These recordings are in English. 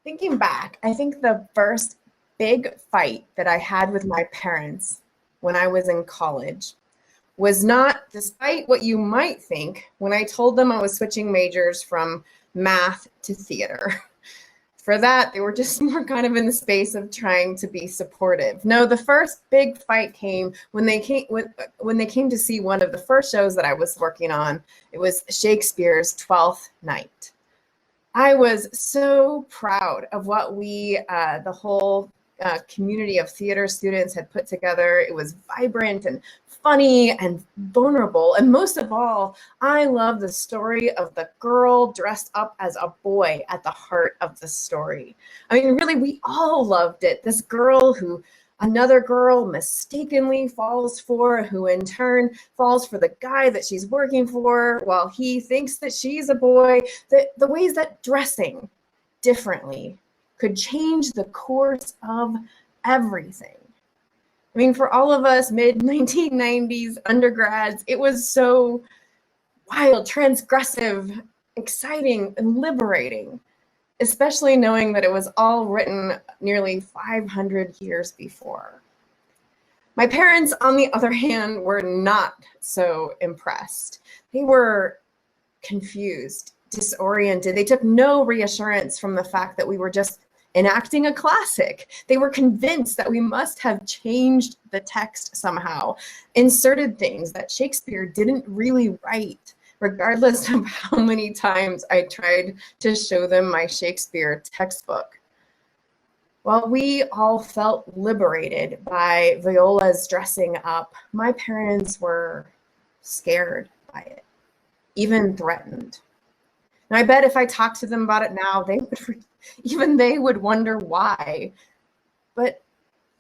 Thinking back, I think the first big fight that I had with my parents when I was in college was not, despite what you might think, when I told them I was switching majors from math to theater. For that, they were just more kind of in the space of trying to be supportive. No, the first big fight came when they came to see one of the first shows that I was working on. It was Shakespeare's Twelfth Night. I was so proud of what the whole community of theater students had put together. It was vibrant and funny and vulnerable. And most of all, I love the story of the girl dressed up as a boy at the heart of the story. I mean, really, we all loved it. This girl who another girl mistakenly falls for, who in turn falls for the guy that she's working for while he thinks that she's a boy. The ways that dressing differently could change the course of everything. I mean, for all of us mid-1990s undergrads, it was so wild, transgressive, exciting, and liberating, especially knowing that it was all written nearly 500 years before. My parents, on the other hand, were not so impressed. They were confused, disoriented. They took no reassurance from the fact that we were just enacting a classic. They were convinced that we must have changed the text somehow, inserted things that Shakespeare didn't really write, regardless of how many times I tried to show them my Shakespeare textbook. While we all felt liberated by Viola's dressing up, my parents were scared by it, even threatened. And I bet if I talked to them about it now, they would wonder why. But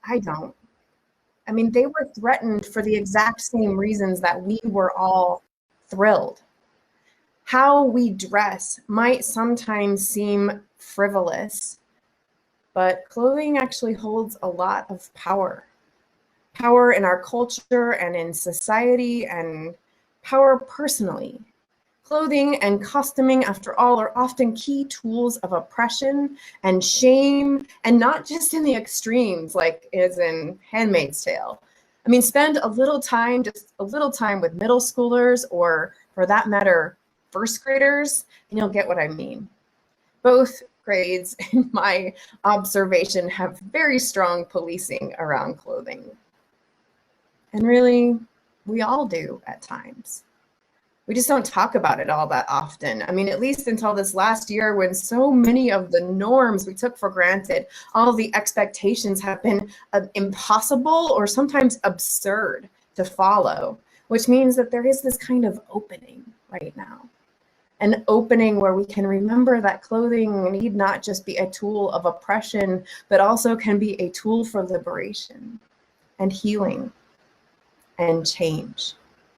I don't. I mean, they were threatened for the exact same reasons that we were all thrilled. How we dress might sometimes seem frivolous, but clothing actually holds a lot of power. Power in our culture and in society, and power personally. Clothing and costuming, after all, are often key tools of oppression and shame, and not just in the extremes like is in Handmaid's Tale. I mean, spend a little time, just a little time with middle schoolers, or for that matter, first graders, and you'll get what I mean. Both grades, in my observation, have very strong policing around clothing. And really, we all do at times. We just don't talk about it all that often. I mean, at least until this last year, when so many of the norms we took for granted, all the expectations have been impossible or sometimes absurd to follow, which means that there is this kind of opening right now. An opening where we can remember that clothing need not just be a tool of oppression, but also can be a tool for liberation and healing and change.